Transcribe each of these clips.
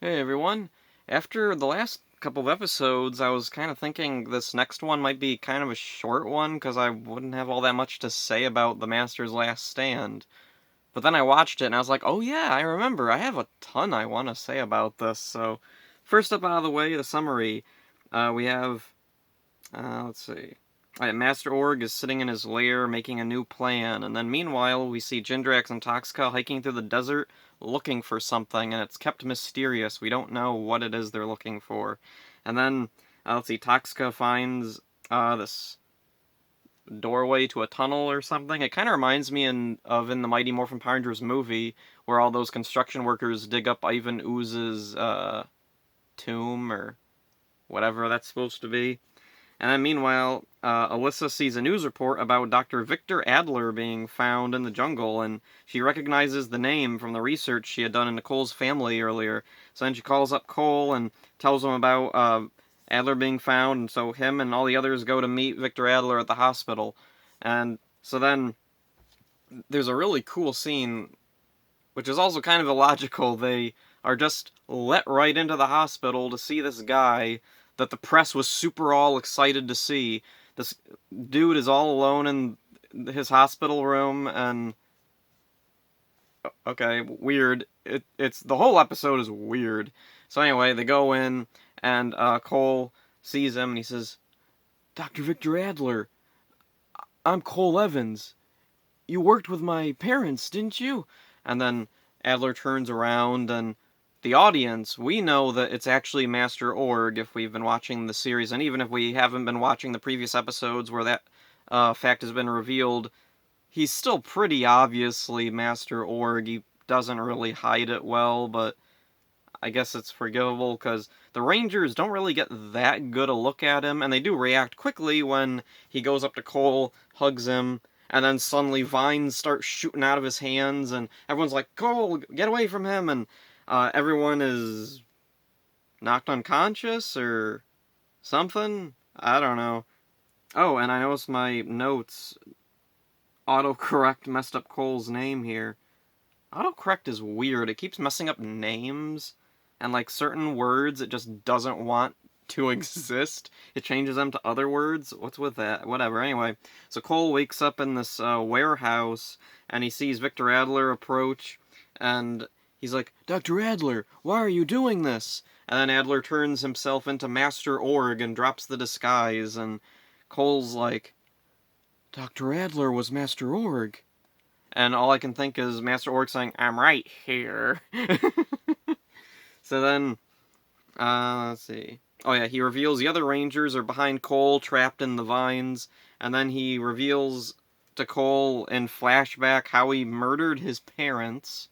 Hey everyone. After the last couple of episodes, I was kind of thinking this next one might be kind of a short one because I wouldn't have all that much to say about The Master's Last Stand. But then I watched it and I was like, oh yeah, I remember. I have a ton I want to say about this. So, first up out of the way, the summary. We have, let's see. Master Org is sitting in his lair making a new plan, and then meanwhile we see Jindrax and Toxica hiking through the desert looking for something, and it's kept mysterious. We don't know what it is they're looking for. And then, let's see, Toxica finds this doorway to a tunnel or something. It kind of reminds me in the Mighty Morphin Power Rangers movie, where all those construction workers dig up Ivan Ooze's tomb, or whatever that's supposed to be. And then meanwhile, Alyssa sees a news report about Dr. Victor Adler being found in the jungle, and she recognizes the name from the research she had done in Nicole's family earlier. So then she calls up Cole and tells him about Adler being found, and so him and all the others go to meet Victor Adler at the hospital. And so then there's a really cool scene, which is also kind of illogical. They are just let right into the hospital to see this guy that the press was super all excited to see. This dude is all alone in his hospital room, and okay, weird. It's the whole episode is weird. So anyway, they go in, and Cole sees him, and he says, "Dr. Victor Adler, I'm Cole Evans. You worked with my parents, didn't you?" And then Adler turns around, and the audience, we know that it's actually Master Org if we've been watching the series, and even if we haven't been watching the previous episodes where that fact has been revealed, he's still pretty obviously Master Org. He doesn't really hide it well, but I guess it's forgivable because the Rangers don't really get that good a look at him, and they do react quickly when he goes up to Cole, hugs him, and then suddenly vines start shooting out of his hands, and everyone's like, "Cole, get away from him!" And everyone is knocked unconscious or something. I don't know. Oh, and I noticed my notes autocorrect messed up Cole's name here. Autocorrect is weird. It keeps messing up names, and like certain words it just doesn't want to exist. It changes them to other words. What's with that? Whatever. Anyway, so Cole wakes up in this warehouse, and he sees Victor Adler approach, and he's like, "Dr. Adler, why are you doing this?" And then Adler turns himself into Master Org and drops the disguise, and Cole's like, "Dr. Adler was Master Org." And all I can think is Master Orc saying, "I'm right here." So then, let's see. Oh yeah, he reveals the other Rangers are behind Cole, trapped in the vines, and then he reveals to Cole in flashback how he murdered his parents.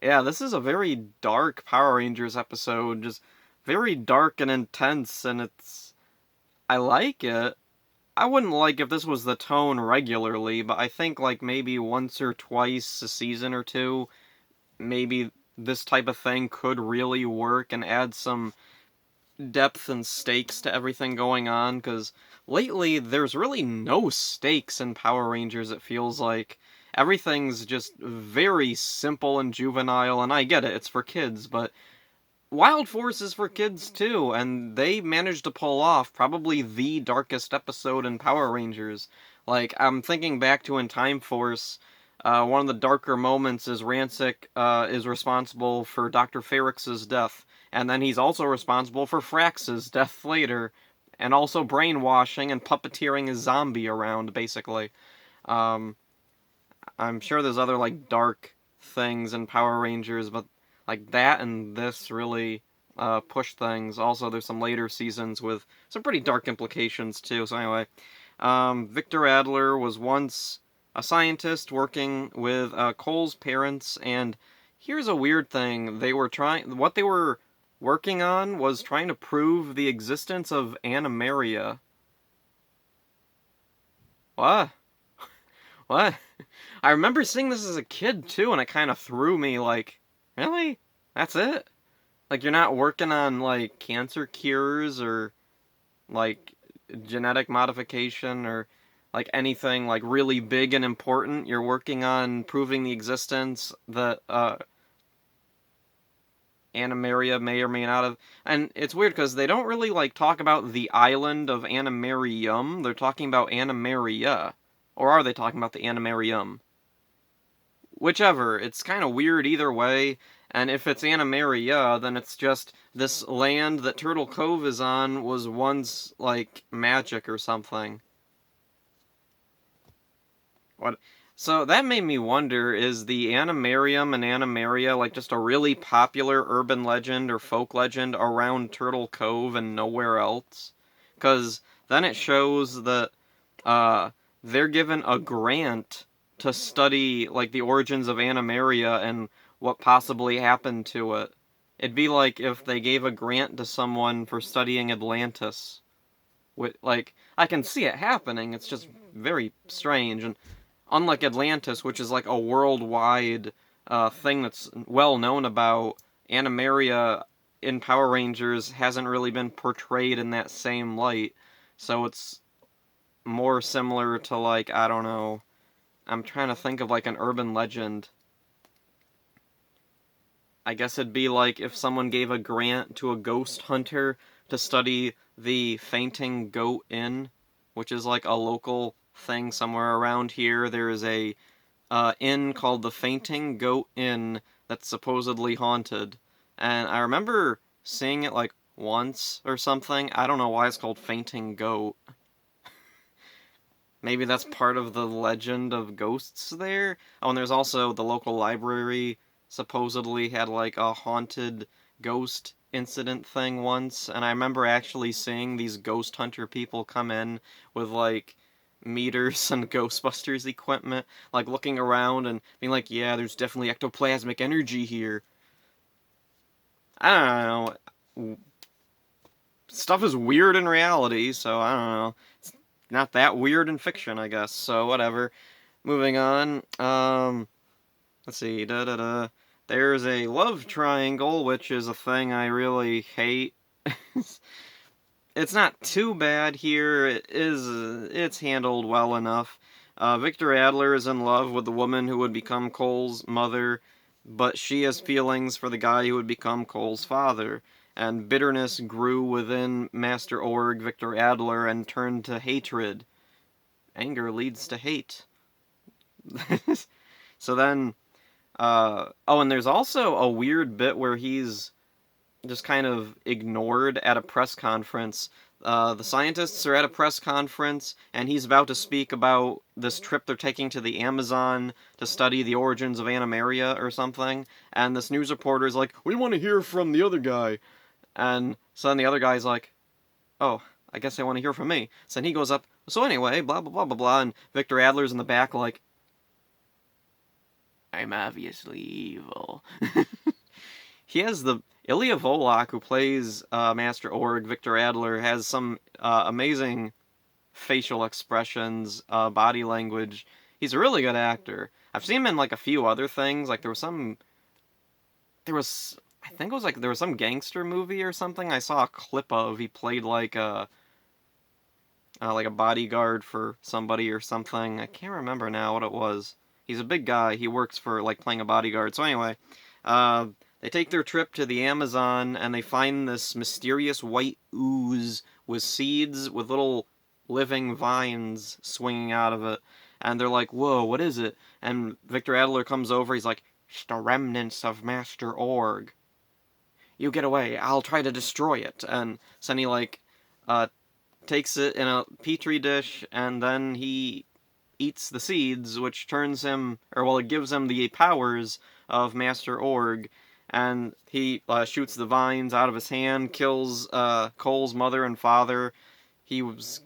Yeah, this is a very dark Power Rangers episode, just very dark and intense, and I like it. I wouldn't like if this was the tone regularly, but I think like maybe once or twice a season or two, maybe this type of thing could really work and add some depth and stakes to everything going on, because lately there's really no stakes in Power Rangers, it feels like. Everything's just very simple and juvenile, and I get it, it's for kids, but Wild Force is for kids too, and they managed to pull off probably the darkest episode in Power Rangers. Like, I'm thinking back to in Time Force, one of the darker moments is Rancic is responsible for Dr. Ferrix's death, and then he's also responsible for Frax's death later, and also brainwashing and puppeteering a zombie around, basically. Um, I'm sure there's other, like, dark things in Power Rangers, but like that and this really push things. Also, there's some later seasons with some pretty dark implications too. So anyway, Victor Adler was once a scientist working with Cole's parents, and here's a weird thing: what they were working on was trying to prove the existence of Animaria. What? What? I remember seeing this as a kid too, and it kind of threw me. Like, really? That's it? Like, you're not working on, like, cancer cures or, like, genetic modification or, like, anything, like, really big and important. You're working on proving the existence that, Animaria may or may not have. And it's weird because they don't really like talk about the island of Animarium. They're talking about Animaria, or are they talking about the Animarium? Whichever. It's kind of weird either way. And if it's Animaria, then it's just this land that Turtle Cove is on was once like magic or something. What? So that made me wonder, is the Animarium and Animaria like just a really popular urban legend or folk legend around Turtle Cove and nowhere else? Because then it shows that uh, they're given a grant to study like the origins of Animaria and what possibly happened to it. It'd be like if they gave a grant to someone for studying Atlantis. Like, I can see it happening, it's just very strange, and unlike Atlantis, which is like a worldwide thing that's well known about, Animaria in Power Rangers hasn't really been portrayed in that same light. So it's more similar to, like, I don't know. I'm trying to think of like an urban legend. I guess it'd be like if someone gave a grant to a ghost hunter to study the Fainting Goat Inn, which is like a local thing somewhere around here. There is a inn called the Fainting Goat Inn that's supposedly haunted. And I remember seeing it like once or something. I don't know why it's called Fainting Goat. Maybe that's part of the legend of ghosts there. Oh, and there's also the local library supposedly had like a haunted ghost incident thing once, and I remember actually seeing these ghost hunter people come in with like meters and Ghostbusters equipment, like looking around and being like, yeah, there's definitely ectoplasmic energy here. I don't know. Stuff is weird in reality, so I don't know. It's not that weird in fiction, I guess. So whatever. Moving on. Let's see. Da da da. There's a love triangle, which is a thing I really hate. It's not too bad here. It's handled well enough. Victor Adler is in love with the woman who would become Cole's mother, but she has feelings for the guy who would become Cole's father, and bitterness grew within Master Org Victor Adler and turned to hatred. Anger leads to hate. So then, oh, and there's also a weird bit where he's just kind of ignored at a press conference. The scientists are at a press conference, and he's about to speak about this trip they're taking to the Amazon to study the origins of Animaria or something. And this news reporter is like, "We want to hear from the other guy." And so then the other guy's like, "Oh, I guess they want to hear from me." So then he goes up, "So anyway, blah, blah, blah, blah, blah." And Victor Adler's in the back like, "I'm obviously evil." He has the Ilya Volok, who plays Master Org, Victor Adler, has some amazing facial expressions, body language. He's a really good actor. I've seen him in like a few other things. Like I think it was like there was some gangster movie or something I saw a clip of. He played like a bodyguard for somebody or something. I can't remember now what it was. He's a big guy. He works for like playing a bodyguard. So anyway, uh, they take their trip to the Amazon and they find this mysterious white ooze with seeds with little living vines swinging out of it. And they're like, "Whoa, what is it?" And Victor Adler comes over. He's like, "It's the remnants of Master Org. You get away. I'll try to destroy it." And so then he like uh, takes it in a petri dish, and then he eats the seeds, which turns him, or well, it gives him the powers of Master Org, and he shoots the vines out of his hand, kills Cole's mother and father. He was.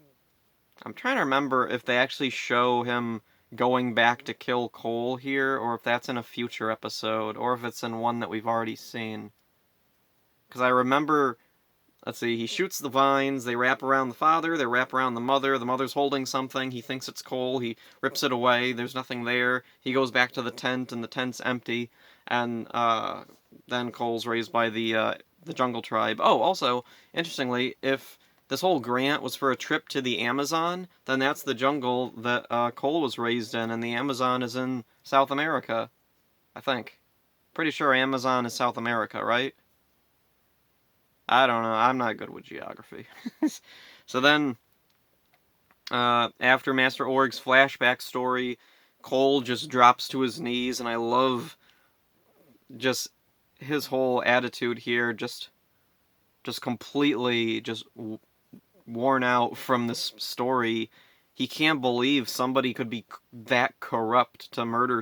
I'm trying to remember if they actually show him going back to kill Cole here, or if that's in a future episode, or if it's in one that we've already seen. Because I remember, let's see, he shoots the vines, they wrap around the father, they wrap around the mother's holding something, he thinks it's Cole, he rips it away, there's nothing there, he goes back to the tent, and the tent's empty, and then Cole's raised by the jungle tribe. Oh, also, interestingly, if this whole grant was for a trip to the Amazon, then that's the jungle that Cole was raised in, and the Amazon is in South America, I think. Pretty sure Amazon is South America, right? I don't know. I'm not good with geography. So then, after Master Org's flashback story, Cole just drops to his knees, and I love just his whole attitude here. Just completely just worn out from this story. He can't believe somebody could be that corrupt to murder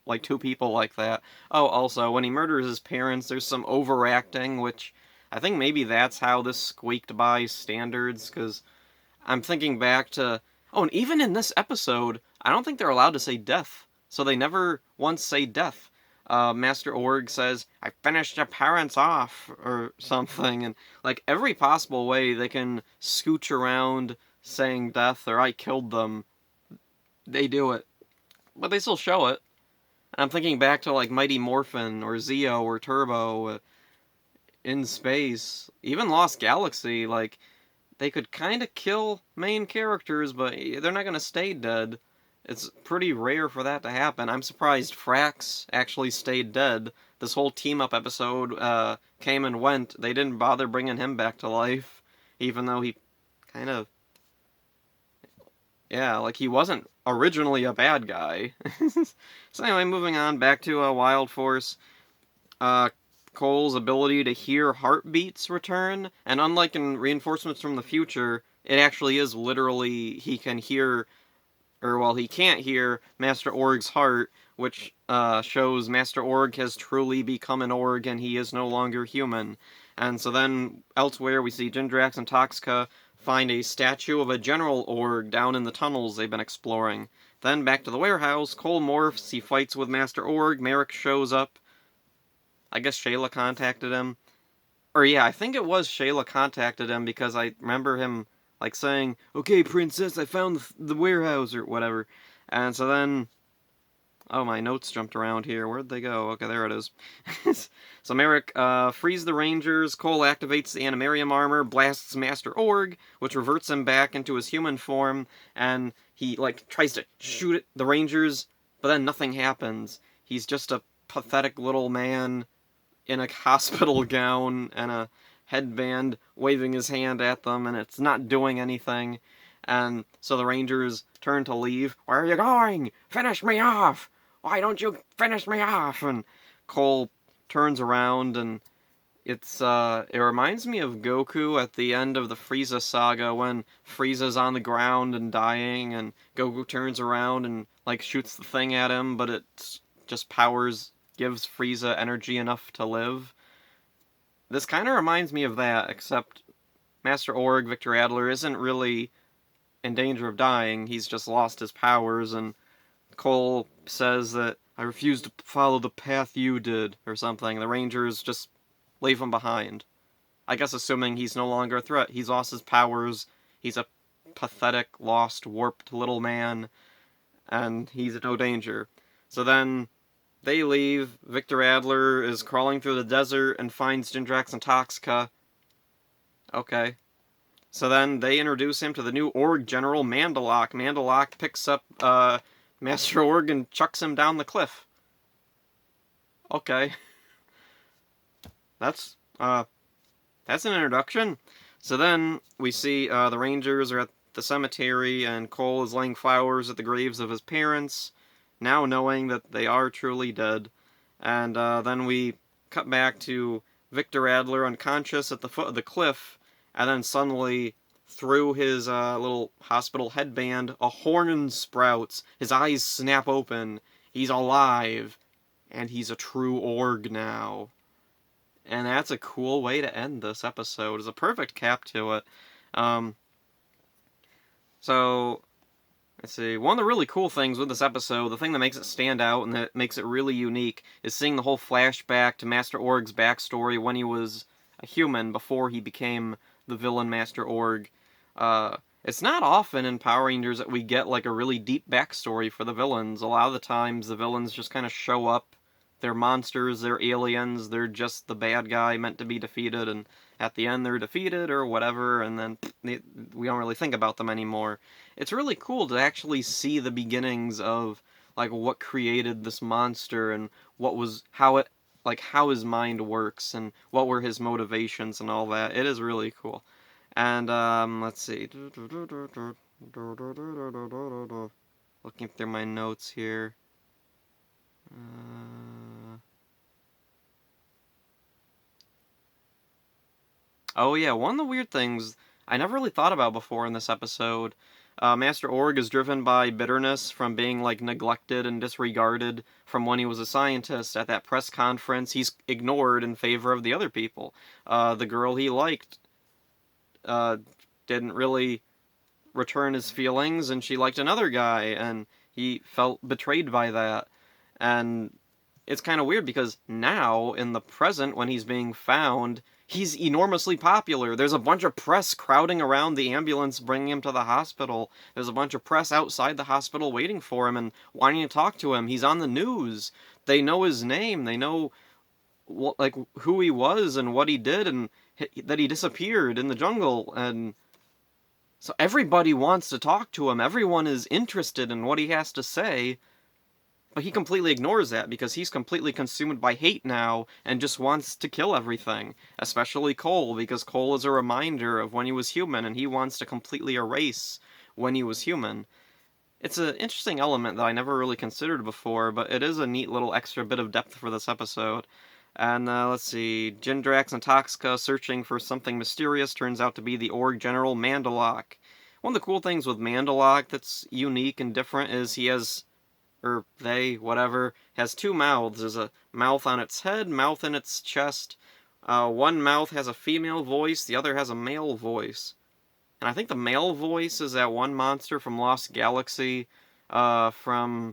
like two people like that. Oh, also, when he murders his parents, there's some overacting, which I think maybe that's how this squeaked by standards, because I'm thinking back to. Oh, and even in this episode, I don't think they're allowed to say death. So they never once say death. Master Org says, I finished your parents off, or something, and like every possible way they can scooch around saying death or I killed them, they do it. But they still show it. And I'm thinking back to like Mighty Morphin or Zeo or Turbo in space, even Lost Galaxy, like they could kind of kill main characters, but they're not going to stay dead. It's pretty rare for that to happen. I'm surprised Frax actually stayed dead. This whole team up episode came and went. They didn't bother bringing him back to life, even though he kind of, yeah, like he wasn't originally a bad guy. So anyway, moving on back to Wild Force. Uh, Cole's ability to hear heartbeats return, and unlike in Reinforcements from the Future, it actually is literally he can hear, or well, he can't hear Master Org's heart, which shows Master Org has truly become an Org and he is no longer human. And so then elsewhere we see Jindrax and Toxca find a statue of a General Org down in the tunnels they've been exploring. Then back to the warehouse, Cole morphs, he fights with Master Org, Merrick shows up. I guess Shayla contacted him. Or yeah, I think it was Shayla contacted him because I remember him like saying, "Okay, princess, I found the warehouse," or whatever. And so then, oh, my notes jumped around here. Where'd they go? Okay, there it is. So Merrick frees the Rangers. Cole activates the Animarium armor, blasts Master Org, which reverts him back into his human form, and he like tries to shoot at the Rangers, but then nothing happens. He's just a pathetic little man in a hospital gown and a headband waving his hand at them, and it's not doing anything. And so the Rangers turn to leave. Where are you going? Finish me off! Why don't you finish me off? And Cole turns around, and it reminds me of Goku at the end of the Frieza saga when Frieza's on the ground and dying, and Goku turns around and like shoots the thing at him, but it's just gives Frieza energy enough to live. This kind of reminds me of that, except Master Org, Victor Adler, isn't really in danger of dying. He's just lost his powers, and Cole says that I refuse to follow the path you did, or something. The Rangers just leave him behind. I guess assuming he's no longer a threat. He's lost his powers. He's a pathetic, lost, warped little man, and he's in no danger. So then they leave. Victor Adler is crawling through the desert and finds Jindrax and Toxca. Okay. So then they introduce him to the new Org General, Mandalok. Mandalok picks up Master Org and chucks him down the cliff. Okay. That's an introduction. So then we see the Rangers are at the cemetery, and Cole is laying flowers at the graves of his parents, now knowing that they are truly dead. And then we cut back to Victor Adler unconscious at the foot of the cliff, and then suddenly, through his little hospital headband, a horn sprouts. His eyes snap open. He's alive, and he's a true Org now. And that's a cool way to end this episode. It's a perfect cap to it. So, let's see. One of the really cool things with this episode, the thing that makes it stand out and that makes it really unique, is seeing the whole flashback to Master Org's backstory when he was a human before he became the villain Master Org. It's not often in Power Rangers that we get like a really deep backstory for the villains. A lot of the times the villains just kind of show up. They're monsters, they're aliens, they're just the bad guy meant to be defeated, and at the end they're defeated or whatever, and then we don't really think about them anymore. It's really cool to actually see the beginnings of like what created this monster and how it like how his mind works and what were his motivations and all that. It is really cool. And let's see. Looking through my notes here. Oh yeah, one of the weird things I never really thought about before in this episode. Master Org is driven by bitterness from being like neglected and disregarded from when he was a scientist. At that press conference, he's ignored in favor of the other people. The girl he liked uh, didn't really return his feelings, and she liked another guy, and he felt betrayed by that. And it's kind of weird because now, in the present, when he's being found, he's enormously popular. There's a bunch of press crowding around the ambulance bringing him to the hospital. There's a bunch of press outside the hospital waiting for him and wanting to talk to him. He's on the news. They know his name. They know like who he was and what he did and that he disappeared in the jungle, and so everybody wants to talk to him. Everyone is interested in what he has to say, but he completely ignores that because he's completely consumed by hate now and just wants to kill everything. Especially Cole, because Cole is a reminder of when he was human and he wants to completely erase when he was human. It's an interesting element that I never really considered before, but it is a neat little extra bit of depth for this episode. And let's see, Jindrax and Toxica searching for something mysterious turns out to be the Org General Mandalok. One of the cool things with Mandalok that's unique and different is he has, or they, whatever, has two mouths. There's a mouth on its head, mouth in its chest. One mouth has a female voice, the other has a male voice. And I think the male voice is that one monster from Lost Galaxy, from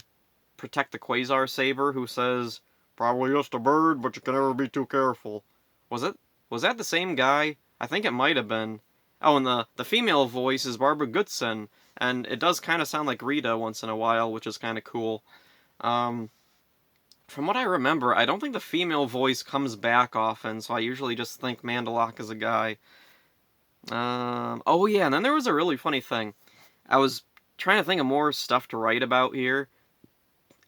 Protect the Quasar Saber, who says, "Probably just a bird, but you can never be too careful." Was it? Was that the same guy? I think it might have been. Oh, and the female voice is Barbara Goodson, and it does kind of sound like Rita once in a while, which is kind of cool. Um, from what I remember, I don't think the female voice comes back often, so I usually just think Mandalok is a guy. Oh yeah, and then there was a really funny thing. I was trying to think of more stuff to write about here,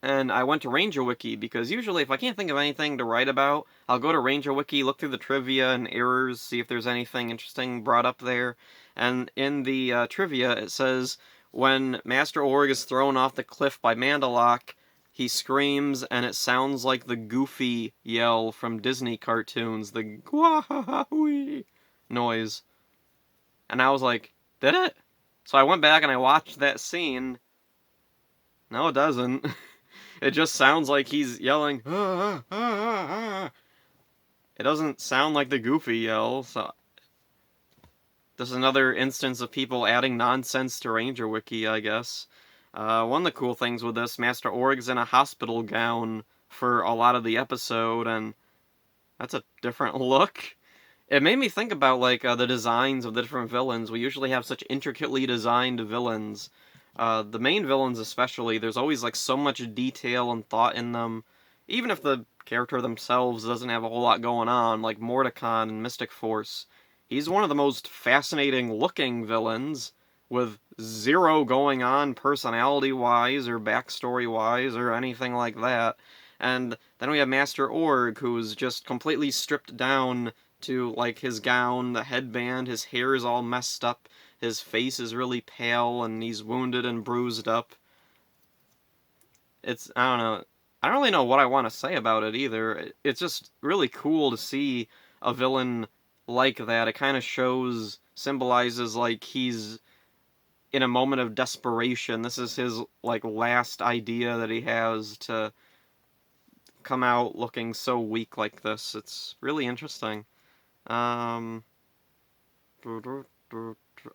and I went to Ranger Wiki because usually if I can't think of anything to write about, I'll go to Ranger Wiki, look through the trivia and errors, see if there's anything interesting brought up there. And in the trivia, it says when Master Org is thrown off the cliff by Mandalok, he screams and it sounds like the Goofy yell from Disney cartoons, the gwahoo noise. And I was like, did it? So I went back and I watched that scene. No, it doesn't. It just sounds like he's yelling. Ah, ah, ah, ah. It doesn't sound like the Goofy yell. So this is another instance of people adding nonsense to Ranger Wiki, I guess. One of the cool things with this, Master Org's in a hospital gown for a lot of the episode, and that's a different look. It made me think about like the designs of the different villains. We usually have such intricately designed villains. The main villains especially, there's always like so much detail and thought in them. Even if the character themselves doesn't have a whole lot going on, like Mordecai and Mystic Force. He's one of the most fascinating looking villains, with zero going on personality-wise or backstory-wise or anything like that. And then we have Master Org, who's just completely stripped down to like his gown, the headband, his hair is all messed up, his face is really pale, and he's wounded and bruised up. I don't know. I don't really know what I want to say about it either. It's just really cool to see a villain like that. It kind of symbolizes like he's in a moment of desperation. This is his like last idea that he has to come out looking so weak like this. It's really interesting. Um,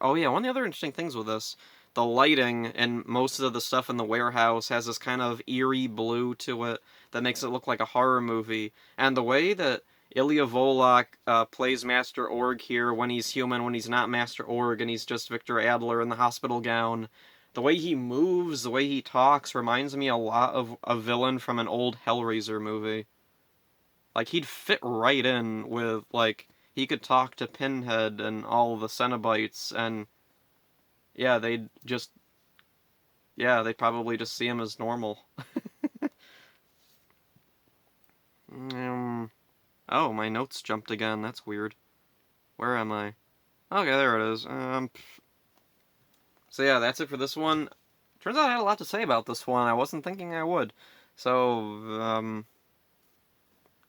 oh yeah, one of the other interesting things with this, the lighting and most of the stuff in the warehouse has this kind of eerie blue to it that makes it look like a horror movie. And the way that Ilya Volok plays Master Org here when he's human, when he's not Master Org and he's just Victor Adler in the hospital gown, the way he moves, the way he talks reminds me a lot of a villain from an old Hellraiser movie. Like, he'd fit right in with, like, he could talk to Pinhead and all the Cenobites, and yeah, they'd probably just see him as normal. Oh, my notes jumped again. That's weird. Where am I? Okay, there it is. So yeah, that's it for this one. Turns out I had a lot to say about this one. I wasn't thinking I would. So,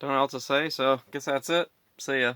don't know what else to say, so guess that's it. See ya.